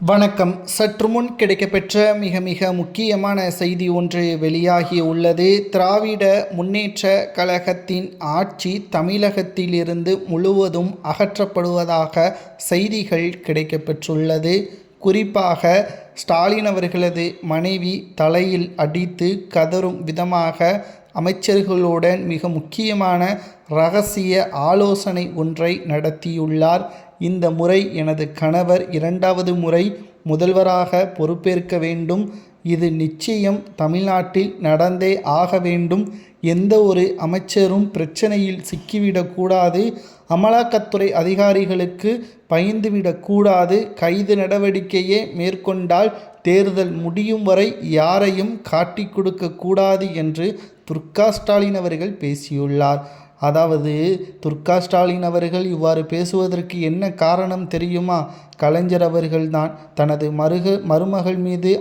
வணக்கம். சற்று முன் கிடைக்கப்பெற்ற மிக முக்கியமான செய்தி ஒன்று வெளியாகி உள்ளது. திராவிட முன்னேற்ற கழகத்தின் ஆட்சி தமிழகத்திலிருந்து முழுவதும் அகற்றப்படுவதாக செய்திகள் கிடைக்கப்பெற்றுள்ளது. குறிப்பாக ஸ்டாலின் அவர்களது மனைவி தலையில் அடித்து கதறும் விதமாக அமைச்சர்களுடன் மிக முக்கியமான இரகசிய ஆலோசனை ஒன்றை நடத்தியுள்ளார். இந்த முறை எனது கணவர் 2வது முறை முதல்வராக பொறுப்பேற்க வேண்டும். இது நிச்சயம் தமிழ்நாட்டில் நடந்தே ஆக வேண்டும். எந்த ஒரு அமைச்சரும் பிரச்சனையில் சிக்கிவிடக்கூடாது. அமலாக்கத்துறை அதிகாரிகளுக்கு பயந்துவிடக்கூடாது. கைது நடவடிக்கையே மேற்கொண்டால் தேர்தல் முடியும் வரை யாரையும் காட்டி கொடுக்கக்கூடாது என்று ஸ்டாலின் அவர்கள் பேசியுள்ளார். அதாவது ஸ்டாலின் அவர்கள் இவ்வாறு பேசுவதற்கு என்ன காரணம் தெரியுமா? கலைஞர் அவர்கள்தான் தனது மருமகள் மீது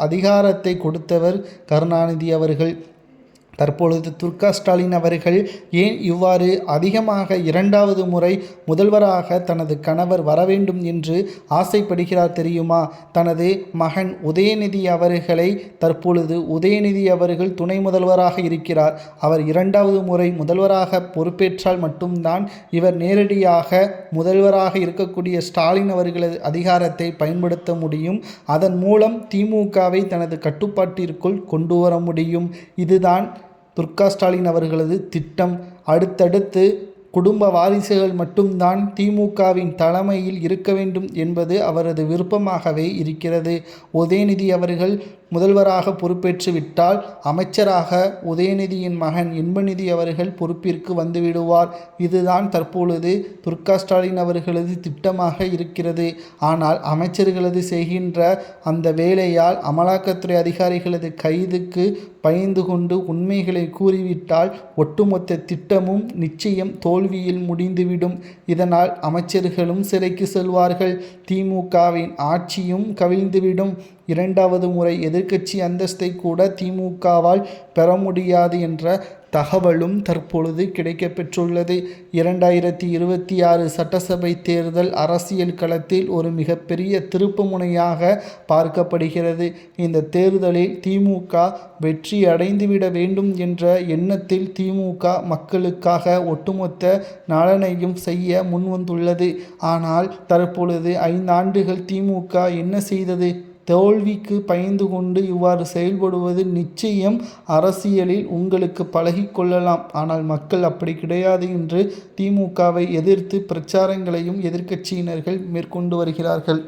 அதிகாரத்தை கொடுத்தவர் கருணாநிதி அவர்கள். தற்பொழுது ஸ்டாலின் அவர்கள் ஏன் இவ்வாறு அதிகமாக 2வது முறை முதல்வராக தனது கணவர் வர வேண்டும் என்று ஆசைப்படுகிறார் தெரியுமா? தனது மகன் உதயநிதி அவர்களை தற்பொழுது உதயநிதி அவர்கள் துணை முதல்வராக இருக்கிறார். அவர் 2வது முறை முதல்வராக பொறுப்பேற்றால் மட்டும்தான் இவர் நேரடியாக முதல்வராக இருக்கக்கூடிய ஸ்டாலின் அவர்களது அதிகாரத்தை பயன்படுத்த முடியும். அதன் மூலம் திமுகவை தனது கட்டுப்பாட்டிற்குள் கொண்டு வர முடியும். இதுதான் ஸ்டாலின் அவர்களது திட்டம். அடுத்தடுத்து குடும்ப வாரிசுகள் மட்டும்தான் திமுகவின் தலைமையில் இருக்க வேண்டும் என்பது அவரது விருப்பமாகவே இருக்கிறது. உதயநிதி அவர்கள் முதல்வராக பொறுப்பேற்று விட்டால் அமைச்சராக உதயநிதியின் மகன் இன்பநிதி அவர்கள் பொறுப்பிற்கு வந்துவிடுவார். இதுதான் தற்பொழுது ஸ்டாலின் அவர்களது திட்டமாக இருக்கிறது. ஆனால் அமைச்சர்களது செய்கின்ற அந்த வேலையால் அமலாக்கத்துறை அதிகாரிகளது கைதுக்கு பயந்து கொண்டு உண்மைகளை கூறிவிட்டால் ஒட்டுமொத்த திட்டமும் நிச்சயம் தோல்வியில் முடிந்துவிடும். இதனால் அமைச்சர்களும் சிறைக்கு செல்வார்கள். திமுகவின் ஆட்சியும் கவிழ்ந்துவிடும். 2வது முறை எதிர்க்கட்சி அந்தஸ்தை கூட திமுகவால் பெற முடியாது என்ற தகவலும் தற்பொழுது கிடைக்கப்பெற்றுள்ளது. 2026 சட்டசபை தேர்தல் அரசியல் களத்தில் ஒரு மிகப்பெரிய திருப்பு முனையாக பார்க்கப்படுகிறது. இந்த தேர்தலில் திமுக வெற்றி அடைந்துவிட வேண்டும் என்ற எண்ணத்தில் திமுக மக்களுக்காக ஒட்டுமொத்த நலனையும் செய்ய முன்வந்துள்ளது. ஆனால் தற்பொழுது 5 ஆண்டுகள் திமுக என்ன செய்தது? தோல்விக்கு பயந்து கொண்டு இவ்வாறு செயல்படுவது நிச்சயம் அரசியலில் உங்களுக்கு பழகிக்கொள்ளலாம். ஆனால் மக்கள் அப்படி கிடையாது என்று திமுகவை எதிர்த்து பிரச்சாரங்களையும் எதிர்க்கட்சியினர்கள் மேற்கொண்டு வருகிறார்கள்.